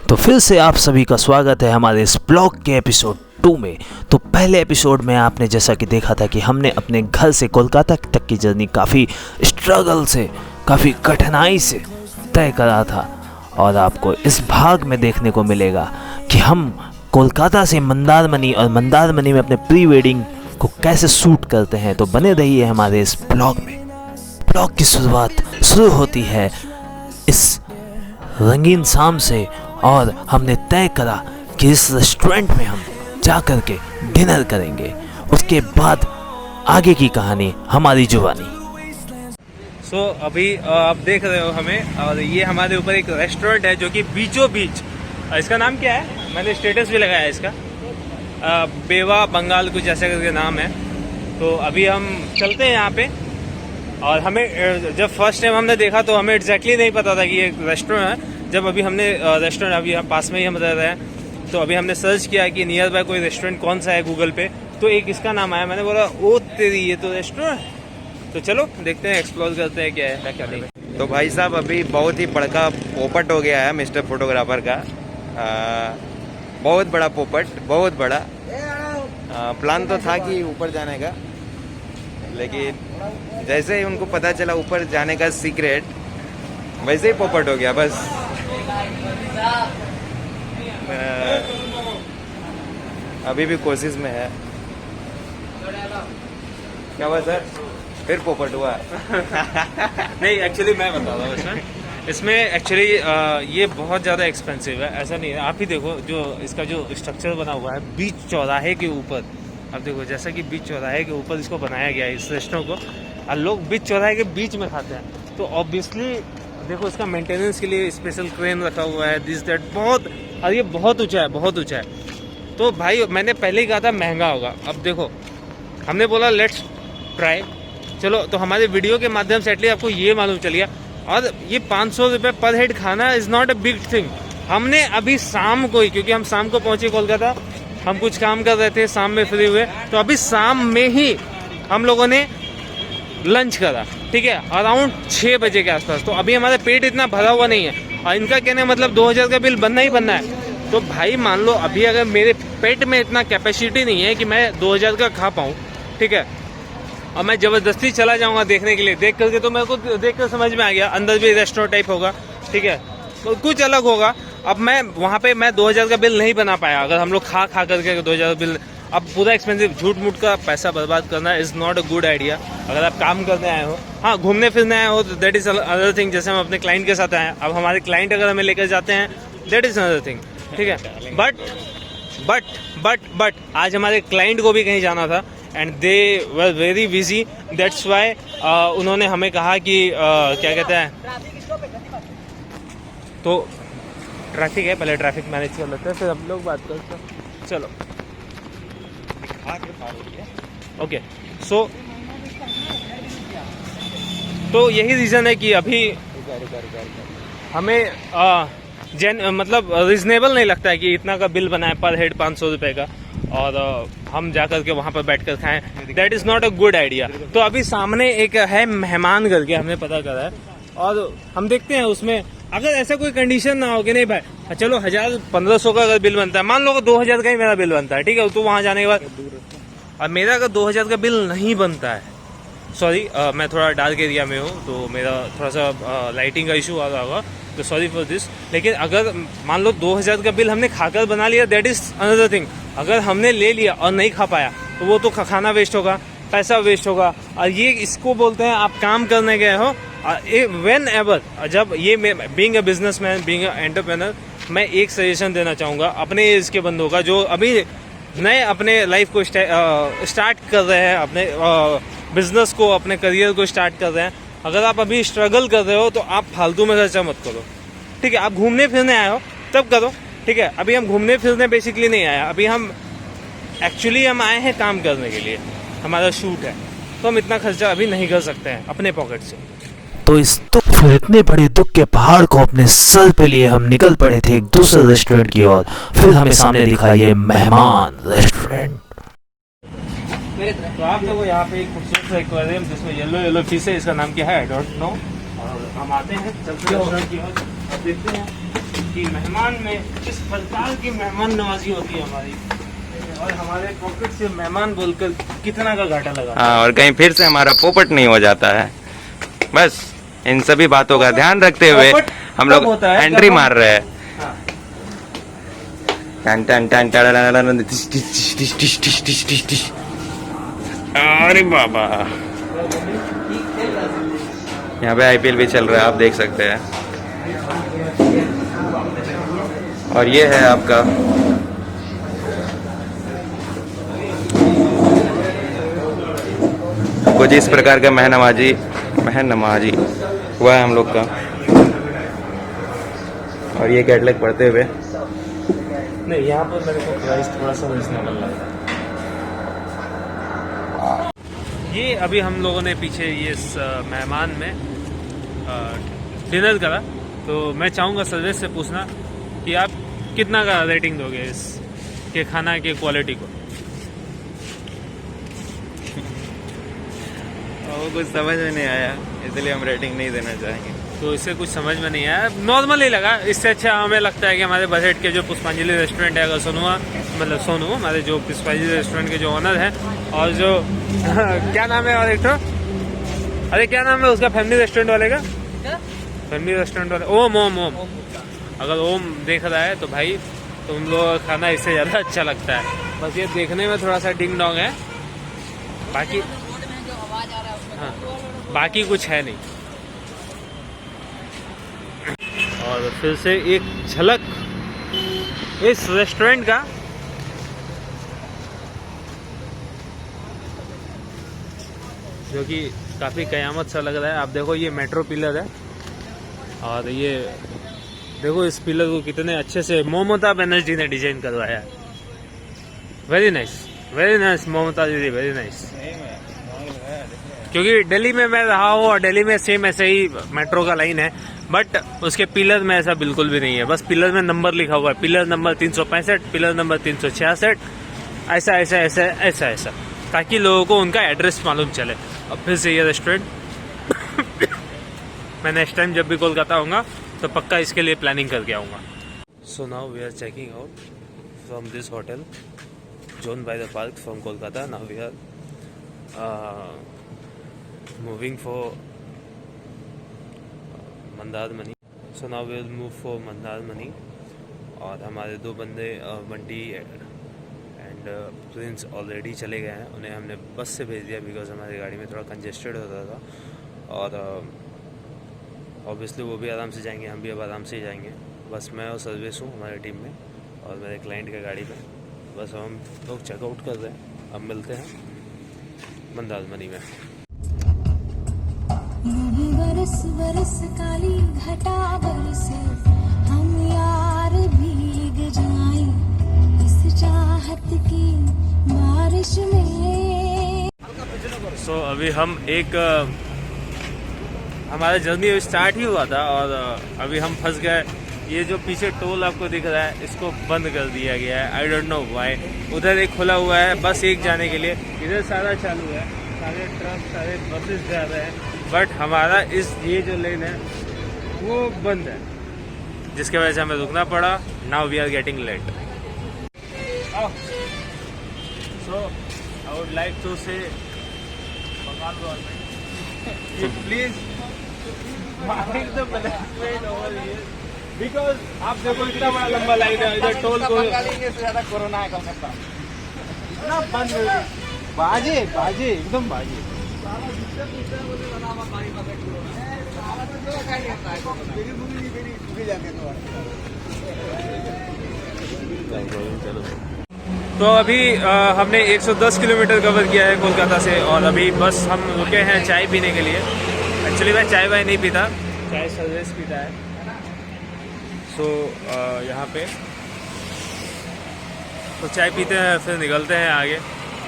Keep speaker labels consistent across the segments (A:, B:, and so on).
A: तो फिर से आप सभी का स्वागत है हमारे इस ब्लॉग के एपिसोड 2 में। तो पहले एपिसोड में आपने जैसा कि देखा था कि हमने अपने घर से कोलकाता तक की जर्नी काफ़ी स्ट्रगल से, काफ़ी कठिनाई से तय करा था, और आपको इस भाग में देखने को मिलेगा कि हम कोलकाता से मंदारमनी और मंदारमनी में अपने प्री वेडिंग को कैसे शूट करते हैं। तो बने रहिए हमारे इस ब्लॉग में। ब्लॉग की शुरुआत शुरू होती है इस रंगीन शाम से, और हमने तय करा कि इस रेस्टोरेंट में हम जा कर के डिनर करेंगे। उसके बाद आगे की कहानी हमारी जुबानी।
B: अभी आप देख रहे हो हमें, और ये हमारे ऊपर एक रेस्टोरेंट है जो कि बीचों बीच, इसका नाम क्या है, मैंने स्टेटस भी लगाया है इसका, बेवा बंगाल कुछ ऐसे करके नाम है। तो अभी हम चलते हैं यहाँ पे, और हमें जब फर्स्ट टाइम हमने देखा तो हमें एग्जैक्टली नहीं पता था कि ये रेस्टोरेंट है। जब अभी हमने रेस्टोरेंट अभी यहाँ पास में ही हम रह रहे हैं, तो अभी हमने सर्च किया कि नियर बाय कोई रेस्टोरेंट कौन सा है गूगल पे, तो एक इसका नाम आया। मैंने बोला ओ तेरी, ये तो रेस्टोरेंट। तो चलो देखते हैं, एक्सप्लोर करते हैं क्या है क्या नहीं।
C: तो भाई साहब अभी बहुत ही बड़का पोपट हो गया है मिस्टर फोटोग्राफर का। बहुत बड़ा पोपट, बहुत बड़ा। प्लान तो था कि ऊपर जाने का, लेकिन जैसे ही उनको पता चला ऊपर जाने का सीक्रेट, वैसे ही पोपट हो गया बस। अभी भी कोशिश में है। क्या हुआ सर, फिर पोपट हुआ?
B: नहीं, एक्चुअली मैं बता रहा हूँ इसमें एक्चुअली ये बहुत ज़्यादा एक्सपेंसिव है। ऐसा नहीं है, आप ही देखो जो इसका जो स्ट्रक्चर बना हुआ है बीच चौराहे के ऊपर। अब देखो जैसा कि बीच चौराहे के ऊपर इसको बनाया गया है इस रेस्टोरेंट को, और लोग बीच चौराहे के बीच में खाते हैं। तो ऑब्वियसली देखो इसका मेंटेनेंस के लिए स्पेशल क्रेन रखा हुआ है, दिस दैट, बहुत, और ये बहुत ऊंचा है, बहुत ऊंचा है। तो भाई मैंने पहले ही कहा था महंगा होगा। अब देखो हमने बोला लेट्स ट्राई, चलो। तो हमारे वीडियो के माध्यम से एटलीस्ट आपको ये मालूम चल गया। और ये 500 रुपये पर हेड खाना is not a big thing. हमने अभी शाम को ही, क्योंकि हम शाम को पहुँचे कोलकाता, हम कुछ काम कर रहे थे, शाम में फ्री हुए, तो अभी शाम में ही हम लोगों ने लंच करा, ठीक है, अराउंड 6 बजे के आसपास। तो अभी हमारा पेट इतना भरा हुआ नहीं है, और इनका कहने मतलब 2000 का बिल बनना ही बनना है। तो भाई मान लो अभी अगर मेरे पेट में इतना कैपेसिटी नहीं है कि मैं 2000 का खा पाऊँ, ठीक है, और मैं ज़बरदस्ती चला जाऊँगा देखने के लिए, देख करके तो मेरे को देख कर समझ में आ गया अंदर भी रेस्टोरेंट टाइप होगा, ठीक है, तो कुछ अलग होगा। अब मैं वहाँ पे मैं 2000 का बिल नहीं बना पाया। अगर हम लोग खा करके 2000 बिल, अब पूरा एक्सपेंसिव, झूठ मूठ का पैसा बर्बाद करना is not a good idea. अगर आप काम करने आए हो, हाँ घूमने फिरने आए हो, तो दैट इज़ अदर थिंग। जैसे हम अपने क्लाइंट के साथ आए हैं, अब हमारे क्लाइंट अगर हमें लेकर जाते हैं, दैट इज़ अदर थिंग, ठीक है। बट आज हमारे क्लाइंट को भी कहीं जाना था, and they were very busy, that's why उन्होंने हमें कहा कि क्या कहते हैं, तो ट्रैफिक है, पहले ट्रैफिक मैनेज कर लेते हैं, फिर हम लोग बात करते हैं। चलो ओके। तो यही रीज़न है कि अभी हमें मतलब रिजनेबल नहीं लगता है कि इतना का बिल बनाए पर हेड 500 रुपये का, और हम जा कर के वहाँ पर बैठ कर खाएं, that is not a good idea. तो अभी सामने एक है मेहमान करके हमने पता करा है, और हम देखते हैं उसमें अगर ऐसा कोई कंडीशन ना हो कि नहीं भाई चलो 1000-1500 का अगर बिल बनता है, मान लो 2000 का ही मेरा बिल बनता है, ठीक है, तो वहाँ जाने के बाद, और मेरा अगर 2000 का बिल नहीं बनता है, सॉरी मैं थोड़ा डार्क एरिया में हूँ, तो मेरा थोड़ा सा लाइटिंग का इशू आ रहा होगा, तो सॉरी फॉर दिस। लेकिन अगर मान लो 2000 का बिल हमने खाकर बना लिया, दैट इज़ अनदर थिंग। अगर हमने ले लिया और नहीं खा पाया, तो वो तो खाना वेस्ट होगा, पैसा वेस्ट होगा, और ये इसको बोलते हैं आप काम करने गए हो। व्हेन एवर, जब ये being a businessman, being a entrepreneur, मैं एक सजेशन देना चाहूँगा अपने एज के बंदों का जो अभी नए अपने लाइफ को स्टार्ट कर रहे हैं, अपने बिजनेस को, अपने करियर को स्टार्ट कर रहे हैं। अगर आप अभी स्ट्रगल कर रहे हो तो आप फालतू में खर्चा मत करो, ठीक है। आप घूमने फिरने आए हो तब करो, ठीक है। अभी हम घूमने फिरने बेसिकली नहीं आए, अभी हम एक्चुअली हम आए हैं काम करने के लिए, हमारा शूट है, तो हम इतना खर्चा अभी नहीं कर सकते हैं अपने पॉकेट से।
A: तो इस फिर इतने बड़े दुख के पहाड़ को अपने सर पे लिए हम निकल पड़े थे एक दूसरे रेस्टोरेंट की ओर। फिर हमें सामने दिखा ये मेहमान रेस्टोरेंट।
B: तो आप देखो यहाँ पे एक खूबसूरत एक्वेरियम जिसमें येलो फिश है, इसका नाम क्या है आई डोंट नो। और हम आते हैं, चलते हैं रेस्टोरेंट की ओर, देखते हैं कि मेहमान में किस प्रकार की मेहमान नवाजी होती है हमारी, और हमारे पॉकेट से मेहमान बोलकर कितना का घाटा लगा।
C: हाँ, और कहीं फिर से हमारा पोपट नहीं हो जाता है। बस इन सभी बातों का ध्यान रखते हुए
B: पोपट
C: हम
B: कब
C: लोग
B: होता है?
C: एंट्री
B: जब हम-
C: मार रहे हैं।
B: हाँ।
C: Ton ton ton ton टिश टिश टिश टिश टिश टिश टिश टिश। अरे बाबा, यहाँ पे आईपीएल भी चल रहा है, आप देख सकते हैं। और ये है आपका कुछ इस प्रकार का महनमाजी हुआ है हम लोग का। और ये कैटलॉग पढ़ते हुए
B: नहीं, यहाँ पर मेरे को प्राइस थोड़ा सा रिजनेबल लगा। ये अभी हम लोगों ने पीछे ये मेहमान में डिनर करा, तो मैं चाहूँगा सर्विस से पूछना कि आप कितना का रेटिंग दोगे इस के खाना के क्वालिटी को।
C: वो कुछ समझ में नहीं आया, इसलिए हम रेटिंग नहीं देना चाहेंगे।
B: तो इससे कुछ समझ में नहीं आया, नॉर्मल ही लगा। इससे अच्छा हमें लगता है कि हमारे बजट के जो पुष्पांजलि रेस्टोरेंट है, अगर सोनू हमारे जो पुष्पांजलि रेस्टोरेंट के जो ओनर हैं, और जो क्या नाम है, और एक तो अरे क्या नाम है उसका, फैमिली रेस्टोरेंट वाले का, फैमिली रेस्टोरेंट वाले ओम। अगर ओम देख रहा है तो भाई तुम लोग का खाना इससे ज़्यादा अच्छा लगता है। बस ये देखने में थोड़ा सा डिंग डोंग है, बाकी हाँ, बाकी कुछ है नहीं। और फिर से एक झलक इस रेस्टोरेंट का, जो कि काफ़ी कयामत सा लग रहा है। आप देखो ये मेट्रो पिलर है, और ये देखो इस पिलर को कितने अच्छे से ममता बनर्जी ने डिजाइन करवाया है। वेरी नाइस ममता दीदी, वेरी नाइस। क्योंकि दिल्ली में मैं रहा हूँ, और दिल्ली में सेम ऐसे ही मेट्रो का लाइन है, बट उसके पिलर में ऐसा बिल्कुल भी नहीं है। बस पिलर में नंबर लिखा हुआ है, पिलर नंबर 365, पिलर नंबर 366, ऐसा, ताकि लोगों को उनका एड्रेस मालूम चले। अब फिर से ये रेस्टोरेंट मैं नेक्स्ट टाइम जब भी कोलकाता आऊँगा तो पक्का इसके लिए प्लानिंग करके आऊँगा। So now we are checking out from this hotel zone by the park from Kolkata. Now we are moving for Mandarmani. So now we will move for Mandarmani. और हमारे दो बंदे बंटी एंड प्रिंस ऑलरेडी चले गए हैं, उन्हें हमने बस से भेज दिया बिकॉज हमारी गाड़ी में थोड़ा कंजेस्टेड होता था। और ऑब्वियसली वो भी आराम से जाएंगे, हम भी अब आराम से ही जाएंगे। बस मैं और सर्विस हूँ हमारी टीम में, और मेरे क्लाइंट की गाड़ी में। बस हम लोग चेकआउट कर रहे हैं, अब मिलते हैं मंदारमनी में।
D: बरस बरस काली घटा बरसे, हम यार भीग जाएं इस चाहत की बारिश में।
B: सो अभी हम एक हमारा जर्नी स्टार्ट ही हुआ था, और अभी हम फंस गए। ये जो पीछे टोल आपको दिख रहा है, इसको बंद कर दिया गया है, आई डोंट नो व्हाई। उधर एक खुला हुआ है बस एक जाने के लिए, इधर सारा चालू है, सारे ट्रक सारे बसेस जा रहे हैं, बट हमारा ये जो लेन है वो बंद है, जिसके वजह से हमें रुकना पड़ा। Now we are getting late. So I would like to say Bengal government please mind the management over here, because आप देखो इतना बड़ा लंबा लाइन है इधर टोल को ज्यादा कोरोना है कलकत्ता ना बंद बाजे एकदम बाजे। तो अभी हमने 110 किलोमीटर कवर किया है कोलकाता से, और अभी बस हम रुके हैं चाय पीने के लिए। एक्चुअली मैं चाय वाय नहीं पीता, चाय सर्विस पीता है। सो यहाँ पे तो चाय पीते हैं, फिर निकलते हैं आगे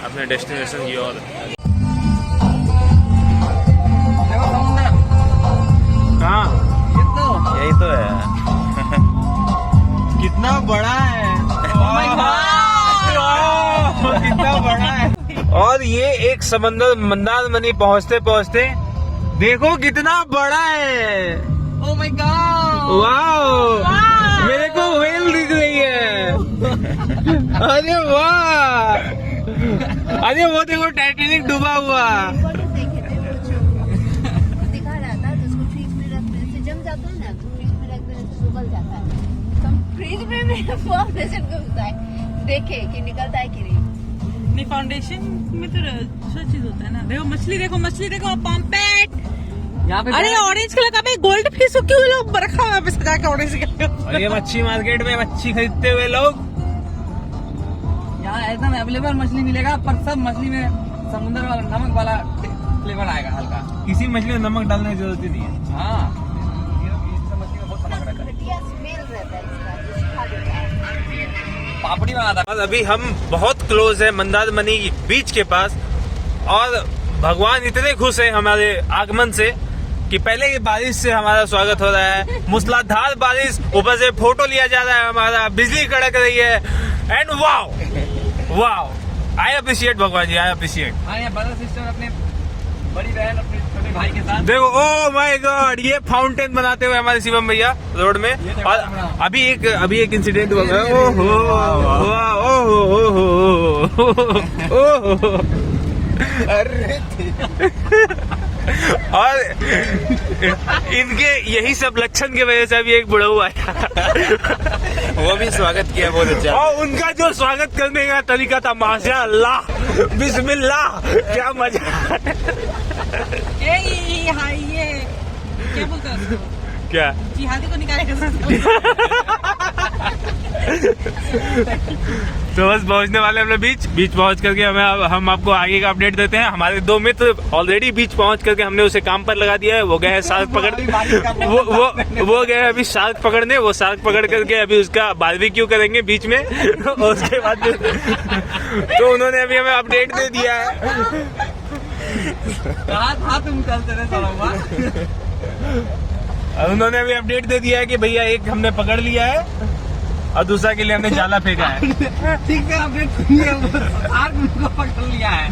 B: अपने डेस्टिनेशन की ओर। कहाँ?
C: यही तो है।
B: कितना बड़ा है, कितना बड़ा है। और ये एक समंदर मंदारमनी पहुँचते पहुँचते देखो कितना बड़ा है। ओह माय गॉड, वाओ, अरे वाह, अरे वो देखो टाइटैनिक डूबा हुआ।
E: देखे थे वो दिखा रहा था, तो उसको फ्रीज में रखने से जम जाता है ना, तो फ्रीज में रख देने से उबल जाता है। तो हम फ्रीज में भी फाउंडेशन को होता है, देखे कि निकलता है कि नहीं।
F: फाउंडेशन में तो दूसरा चीज होता है ना। देखो मछली, देखो पॉम्पेट यहाँ पे। अरे ऑरेंज कलर का भी गोल्ड फिश क्यों लोग रखा हुआ है सजा के ऑरेंज कलर।
B: और ये मच्छी मार्केट में मच्छी खरीदते हुए लोग।
F: यहाँ एकदम अवेलेबल मछली मिलेगा, पर सब मछली में समुद्र वाला नमक वाला फ्लेवर आएगा हल्का।
B: किसी मछली में नमक डालने की जरूरत ही नहीं है।
F: हाँ, ये सब मछली में बहुत नमक रहता है।
E: घटिया स्मेल रहता है इसका, जो सुखा देता है।
F: पापड़ी बना था।
B: और अभी हम बहुत क्लोज है मंदारमनी बीच के पास, और भगवान इतने खुश है हमारे आगमन से कि पहले ही बारिश से हमारा स्वागत हो रहा है। मूसलाधार बारिश, ऊपर से फोटो लिया जा रहा है हमारा, बिजली कड़क रही है, and wow wow, I appreciate भगवान जी, आई अप्रिशिएट।
F: हाँ, यहाँ ब्रदर सिस्टर अपने बड़ी बहन अपने छोटे भाई के साथ।
B: देखो, ओ माय गॉड, ये फाउंटेन बनाते हुए हमारे शिवम भैया रोड में। और अभी एक इंसिडेंट हुआ है। ओहो ओहो,
C: अरे
B: और इनके यही सब लक्षण की वजह से अभी एक बुढ़ऊ आया।
C: वो भी स्वागत किया बहुत अच्छा।
B: और उनका जो स्वागत करने का तरीका था, माशाअल्लाह, बिस्मिल्लाह, क्या मजा।
F: ये क्या बोलते हैं उसको?
B: क्या
F: जिहादी को निकालेगा।
B: तो बस पहुंचने वाले हमने बीच पहुंच करके हम आपको आगे का अपडेट देते हैं। हमारे दो मित्र ऑलरेडी बीच पहुंच करके हमने उसे काम पर लगा दिया है। वो गए हैं शार्क पकड़, वो गए अभी शार्क पकड़ने। वो शार्क पकड़ करके अभी उसका बारबेक्यू करेंगे बीच में। और उसके बाद तो उन्होंने अभी हमें अपडेट दे दिया है।
F: कहा तुम चलते रहे साला।
B: और उन्होंने अभी अपडेट दे दिया है कि भैया एक हमने पकड़ लिया है और दूसरा के लिए हमने जाला फेंका है।
F: ठीक है, अपडेट सुनिए, वो शार्क उनको पकड़ लिया है।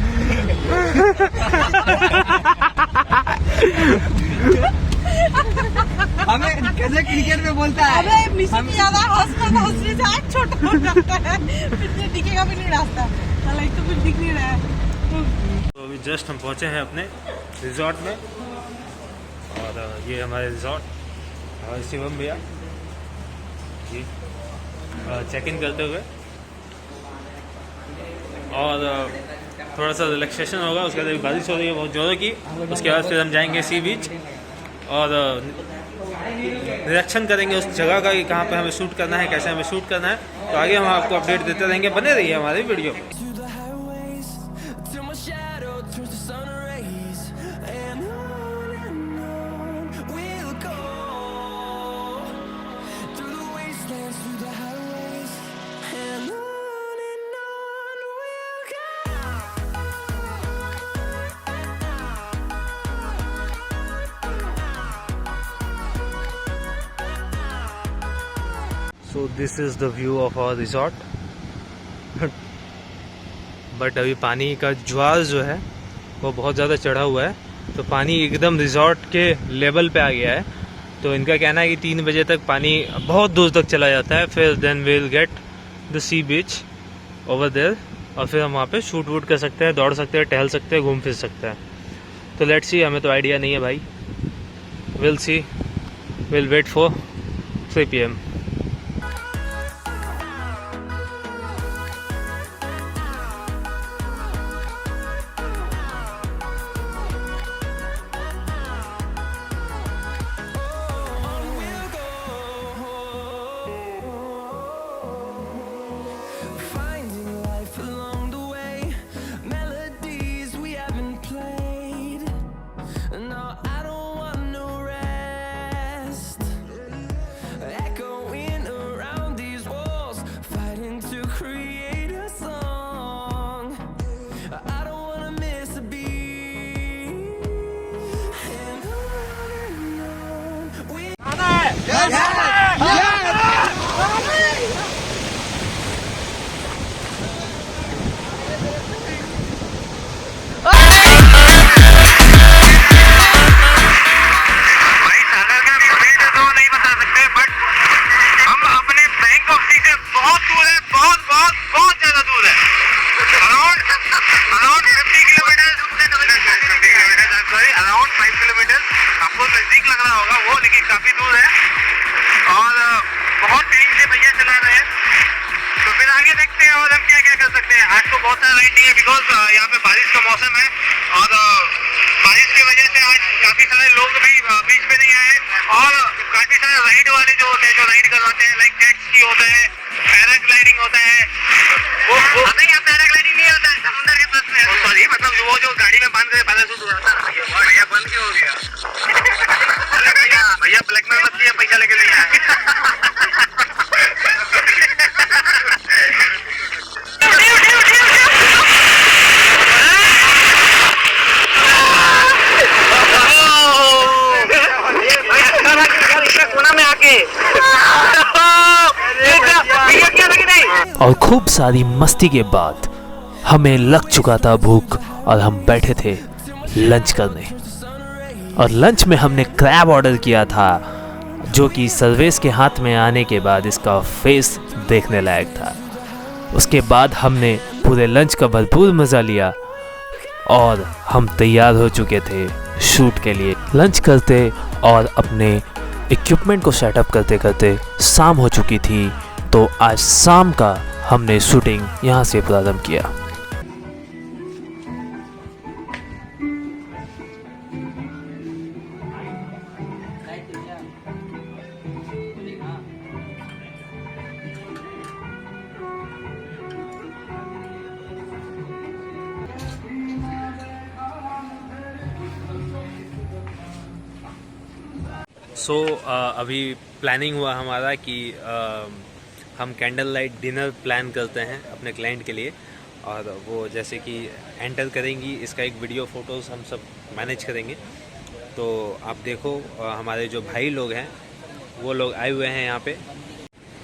F: हमें कैसे क्रिकेट में बोलता है, अबे मिशन ज्यादा हंसने से आँख छोटा हो जाता है, फिर दिखेगा भी नहीं रास्ता, साला एक तो कुछ दिख नहीं रहा है।
B: तो अभी जस्ट हम पहुंचे हैं अपने रिजॉर्ट में, और ये हमारे रिजॉर्ट और शिवम भैया जी चेक इन करते हुए, और थोड़ा सा रिलैक्सेशन होगा। उसके बाद बारिश हो रही है बहुत ज़ोरों की। उसके बाद फिर हम जाएंगे सी बीच और निरीक्षण करेंगे उस जगह का कि कहाँ पे हमें शूट करना है, कैसे हमें शूट करना है। तो आगे हम आपको अपडेट देते रहेंगे, बने रहिए हमारी video. So this is the view of our resort. But अभी पानी का ज्वार जो है वो बहुत ज़्यादा चढ़ा हुआ है, तो पानी एकदम रिजॉर्ट के लेवल पे आ गया है। तो इनका कहना है कि 3 बजे तक पानी बहुत दूर तक चला जाता है, फिर then we will get the sea beach over there, और फिर हम वहाँ पे शूट वूट कर सकते हैं, दौड़ सकते हैं, टहल सकते हैं, घूम फिर सकते हैं। तो लेट्स सी, हमें तो आइडिया नहीं है भाई, will see, will wait for 3 PM।
G: काफी दूर है और बहुत तेजी से भैया चला रहे हैं। तो फिर आगे देखते हैं और हम क्या क्या कर सकते हैं। आज तो बहुत सारा राइड नहीं है बिकॉज यहाँ पे बारिश का मौसम है और बारिश की वजह से आज काफी सारे लोग भी बीच पे नहीं आए और काफी सारे राइड वाले जो होते हैं जो राइड करवाते हैं लाइक जेट स्की होता है, पैराग्लाइडिंग होता है। वो हमें यहाँ पैराग्लाइडिंग नहीं होता है, समुद्र के पास में। सॉरी मतलब वो जो गाड़ी में बांध के पैराशूट उड़ाता है भैया बंद क्यों हो गया? भैया ब्लैकमेल मत किया, पैसा लेके नहीं आए।
A: और खूब सारी मस्ती के बाद हमें लग चुका था भूख और हम बैठे थे लंच करने। और लंच में हमने क्रैब ऑर्डर किया था जो कि सर्वेश के हाथ में आने के बाद इसका फेस देखने लायक था। उसके बाद हमने पूरे लंच का भरपूर मज़ा लिया और हम तैयार हो चुके थे शूट के लिए। लंच करते और अपने इक्विपमेंट को सेटअप करते करते शाम हो चुकी थी, तो आज शाम का हमने शूटिंग यहाँ से प्रारंभ किया।
B: अभी प्लानिंग हुआ हमारा कि हम कैंडल लाइट डिनर प्लान करते हैं अपने क्लाइंट के लिए और वो जैसे कि एंटर करेंगी इसका एक वीडियो फ़ोटोज़ हम सब मैनेज करेंगे। तो आप देखो हमारे जो भाई लोग हैं वो लोग आए हुए हैं यहाँ पे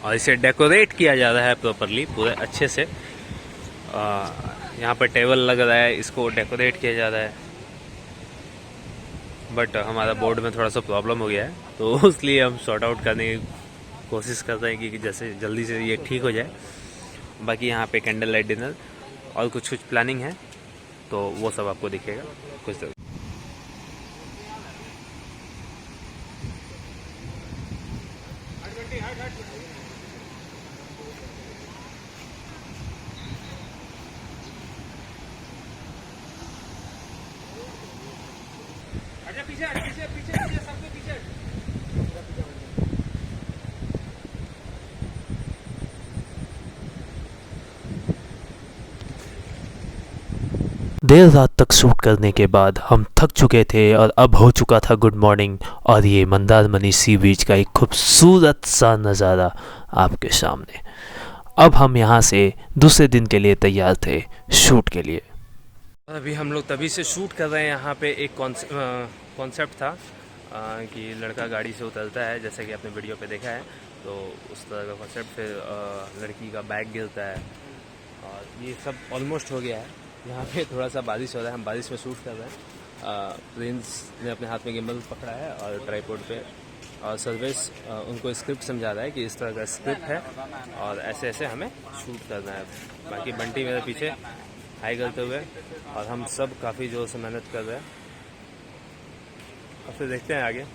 B: और इसे डेकोरेट किया जा रहा है प्रॉपरली पूरे अच्छे से। यहाँ पर टेबल लग रहा है, इसको डेकोरेट किया जा रहा है। बट हमारा बोर्ड में थोड़ा सा प्रॉब्लम हो गया है तो इसलिए हम सॉर्ट आउट करने की कोशिश करते हैं कि जैसे जल्दी से ये ठीक हो जाए। बाकी यहाँ पे कैंडल लाइट डिनर और कुछ प्लानिंग है तो वो सब आपको दिखेगा कुछ देर।
A: देर रात तक शूट करने के बाद हम थक चुके थे और अब हो चुका था गुड मॉर्निंग और ये मंदारमनी सी बीच का एक खूबसूरत सा नज़ारा आपके सामने। अब हम यहाँ से दूसरे दिन के लिए तैयार थे शूट के लिए।
B: अभी हम लोग तभी से शूट कर रहे हैं। यहाँ पे एक कॉन्सेप्ट था कि लड़का गाड़ी से उतरता है जैसे कि आपने वीडियो पे देखा है, तो उस तरह का कॉन्सेप्ट। फिर लड़की का बैग गिरता है और ये सब ऑलमोस्ट हो गया है। यहाँ पे थोड़ा सा बारिश हो रहा है, हम बारिश में शूट कर रहे हैं। प्रिंस ने अपने हाथ में गिम्बल पकड़ा है और ट्राइपॉड पे और सर्वेश उनको स्क्रिप्ट समझा रहा है कि इस तरह का स्क्रिप्ट है और ऐसे ऐसे हमें शूट करना है। बाकी बंटी मेरे पीछे हाई करते हुए और हम सब काफ़ी जोर से मेहनत कर रहे हैं। अब फिर देखते हैं आगे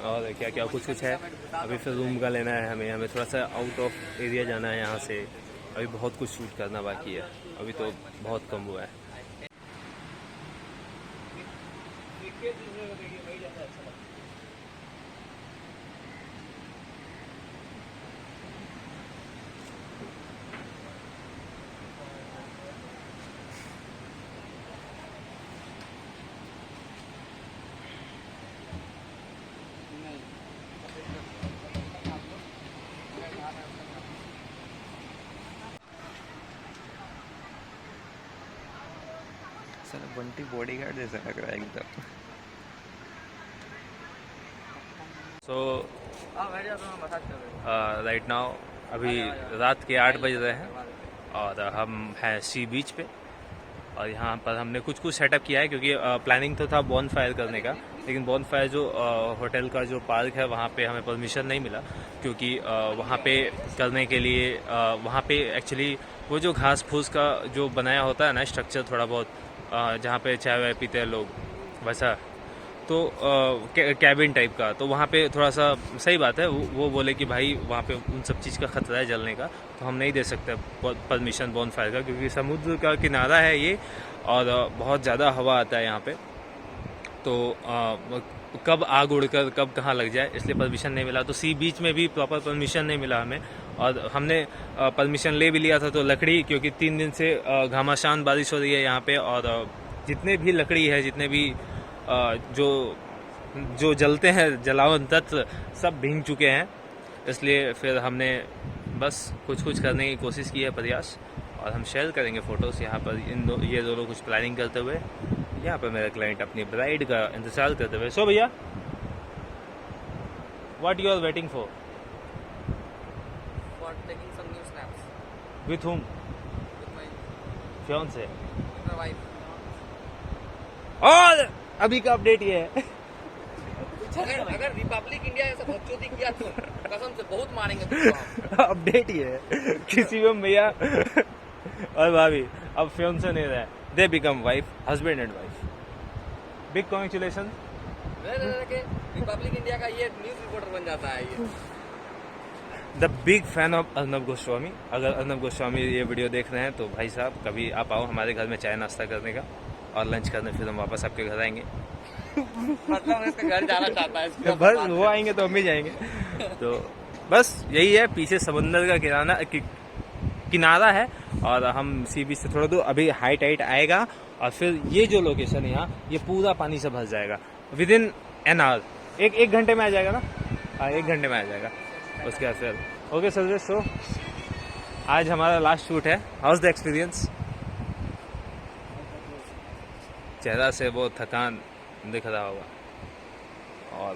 B: और क्या क्या कुछ है। अभी फिर रूम का लेना है हमें थोड़ा सा आउट ऑफ एरिया जाना है यहाँ से। अभी बहुत कुछ शूट करना बाकी है, अभी तो बहुत कम हुआ है।
C: सर बंटी बॉडीगार्ड जैसा लग रहा है एकदम।
B: सो राइट नाउ अभी रात के 8 बज रहे हैं और हम हैं सी बीच पे और यहाँ पर हमने कुछ सेटअप किया है क्योंकि प्लानिंग तो था बॉन फायर करने का, लेकिन बॉन फायर जो होटल का जो पार्क है वहाँ पे हमें परमिशन नहीं मिला क्योंकि वहाँ पे करने के लिए वहाँ पे एक्चुअली वो जो घास फूस का जो बनाया होता है ना स्ट्रक्चर थोड़ा बहुत जहाँ पे चाय वाय पीते हैं लोग वैसा, तो कैबिन टाइप का, तो वहाँ पे थोड़ा सा सही बात है, वो बोले कि भाई वहाँ पे उन सब चीज़ का ख़तरा है जलने का, तो हम नहीं दे सकते परमिशन बॉनफायर का, क्योंकि समुद्र का किनारा है ये और बहुत ज़्यादा हवा आता है यहाँ पे, तो कब आग उड़कर कब कहाँ लग जाए, इसलिए परमिशन नहीं मिला। तो सी बीच में भी प्रॉपर परमिशन नहीं मिला हमें, और हमने परमिशन ले भी लिया था तो लकड़ी, क्योंकि 3 दिन से घमासान बारिश हो रही है यहाँ पे, और जितने भी लकड़ी है, जितने भी जो जलते हैं जलावन तत्व सब भीग चुके हैं, इसलिए फिर हमने बस कुछ करने की कोशिश की है प्रयास, और हम शेयर करेंगे फ़ोटोज़ यहाँ पर ये दोनों कुछ प्लानिंग करते हुए। यहाँ पर मेरा क्लाइंट अपनी ब्राइड का इंतज़ार करते हुए। सो भैया, what you are waiting for?
H: For taking some new snaps
B: with whom?
H: with my
B: fiancée?
H: wife.
B: और अभी का अपडेट ये है
H: अगर रिपब्लिक इंडिया ऐसा बकचोदी किया तो कसम से बहुत मारेंगे तुमको हम।
B: अपडेट ये है किसी में भैया और भाभी अब फियांसे नहीं रहा है, they become wife, husband and wife. Big congratulation.
H: Republic India का ये न्यूज रिपोर्टर बन जाता है ये।
B: The big fan of Arnab Goswami. अगर अर्नब गोस्वामी ये वीडियो देख रहे हैं तो भाई साहब कभी आप आओ हमारे घर में चाय नाश्ता करने का और लंच करने, फिर हम वापस आपके घर आएंगे।
H: मतलब इसके घर जाना चाहता है इसको
B: बस वो आएंगे तो हम भी जाएंगे। तो बस यही है, पीछे समुंदर का किनारा है और हम सी बीच से थोड़ा दूर, अभी हाई टाइड आएगा और फिर ये जो लोकेशन है यहाँ, ये पूरा पानी से भर जाएगा विद इन एन आवर। एक घंटे में आ जाएगा ना? हाँ, 1 घंटे में आ जाएगा। उसके बाद फिर ओके सर। सो आज हमारा लास्ट शूट है। House the experience? चेहरा से वो थकान दिख रहा होगा और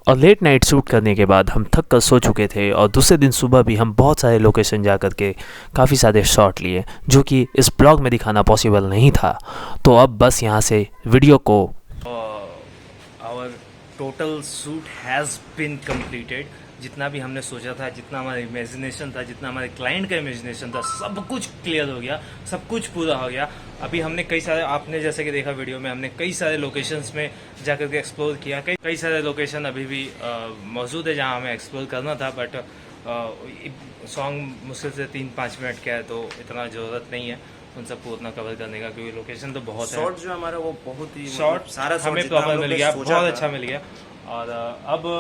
A: और लेट नाइट शूट करने के बाद हम थक कर सो चुके थे और दूसरे दिन सुबह भी हम बहुत सारे लोकेशन जा कर के काफ़ी सारे शॉट लिए, जो कि इस ब्लॉग में दिखाना पॉसिबल नहीं था। तो अब बस यहाँ से वीडियो को
B: our total shoot has been completed. जितना भी हमने सोचा था, जितना हमारा इमेजिनेशन था, जितना हमारे क्लाइंट का इमेजिनेशन था, सब कुछ क्लियर हो गया, सब कुछ पूरा हो गया। अभी हमने कई सारे, आपने जैसे कि देखा वीडियो में, हमने कई सारे लोकेशंस में जाकर के एक्सप्लोर किया। कई सारे लोकेशन अभी भी मौजूद है जहां हमें एक्सप्लोर करना था, बट सॉन्ग मुश्किल से 3-5 मिनट का है, तो इतना ज़रूरत नहीं है उन सबको उतना कवर करने का, क्योंकि लोकेशन तो बहुत है।
C: शॉर्ट जो हमारा वो बहुत ही
B: शॉर्ट
C: सारा
B: हमें प्रॉपर मिल गया, बहुत अच्छा मिल गया। और अब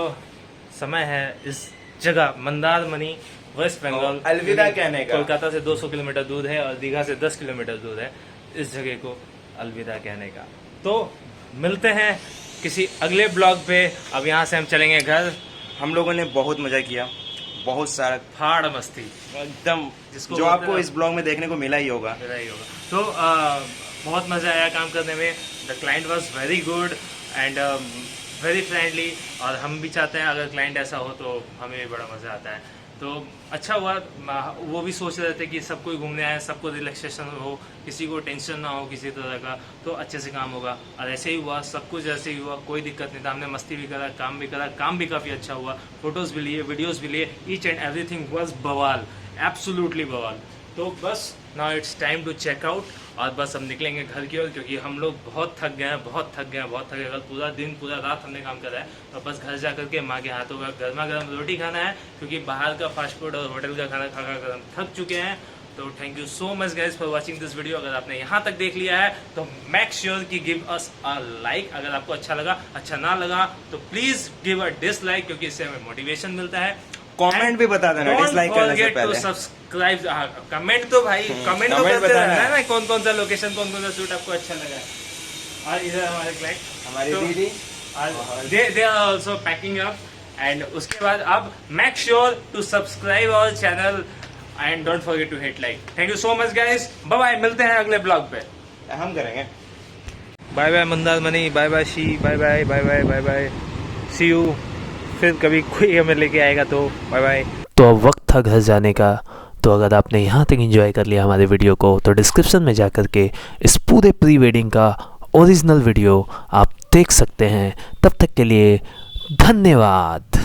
B: समय है इस जगह मंदारमनी, वेस्ट बंगाल,
C: अलविदा कहने का।
B: कोलकाता से 200 किलोमीटर दूर है और दीघा से 10 किलोमीटर दूर है। इस जगह को अलविदा कहने का। तो मिलते हैं किसी अगले ब्लॉग पे। अब यहाँ से हम चलेंगे घर।
C: हम लोगों ने बहुत मजा किया, बहुत सारा
B: फाड़ मस्ती
C: एकदम,
B: जिसको
C: जो
B: बोलते
C: आपको
B: हैं
C: इस ब्लॉग में देखने को मिला ही होगा।
B: तो बहुत मज़ा आया काम करने में। The client was very good and very friendly, और हम भी चाहते हैं अगर क्लाइंट ऐसा हो तो हमें भी बड़ा मज़ा आता है। तो अच्छा हुआ, वो भी सोच रहे थे कि सब कोई घूमने आए, सबको रिलैक्सेशन हो, किसी को टेंशन ना हो किसी तरह का, तो अच्छे से काम होगा। और ऐसे ही हुआ, सब कुछ ऐसे ही हुआ, कोई दिक्कत नहीं था। हमने मस्ती भी करा, काम भी करा, काम भी काफ़ी अच्छा हुआ, फोटोज़ भी लिए, वीडियोज़ भी लिए, ईच एंड एवरीथिंग वॉज बवाल, एब्सोल्युटली बवाल। तो बस now it's time to check out, और बस हम निकलेंगे घर की ओर, क्योंकि हम लोग बहुत थक गए हैं, बहुत थक गए। कल पूरा दिन पूरा रात हमने काम करा है, और बस घर जा करके माँ के हाथों का गर्मा गर्म रोटी खाना है, क्योंकि बाहर का फास्ट फूड और होटल का खाना खा कर हम थक चुके हैं। तो thank you so much guys for watching this video. अगर आपने यहाँ तक देख लिया है तो मेक श्योर कि गिव अस अ लाइक। अगर आपको अच्छा लगा, अच्छा ना लगा तो प्लीज़ गिव अ डिसलाइक, क्योंकि इससे हमें मोटिवेशन मिलता है।
C: कमेंट भी बता देना डिसलाइक करने से पहले।
B: सब्सक्राइब, कमेंट तो भाई कमेंट तो करते रहना है ना, कौन कौन सा लोकेशन, कौन कौन सा शूट आपको अच्छा लगा है। और इधर हमारे क्लाइंट,
C: हमारी दीदी,
B: they are also packing up. And उसके बाद अब make sure to subscribe our channel and don't forget to hit like. Thank you so much guys, bye bye, मिलते हैं अगले ब्लॉग पे।
C: हम करेंगे।
B: Bye bye Mandarmani, bye bye she, bye bye bye bye bye bye, see you. फिर कभी कोई हमें लेके आएगा तो बाय बाय।
A: तो अब वक्त था घर जाने का। तो अगर आपने यहाँ तक एंजॉय कर लिया हमारे वीडियो को, तो डिस्क्रिप्शन में जा कर के इस पूरे प्री वेडिंग का ओरिजिनल वीडियो आप देख सकते हैं। तब तक के लिए धन्यवाद।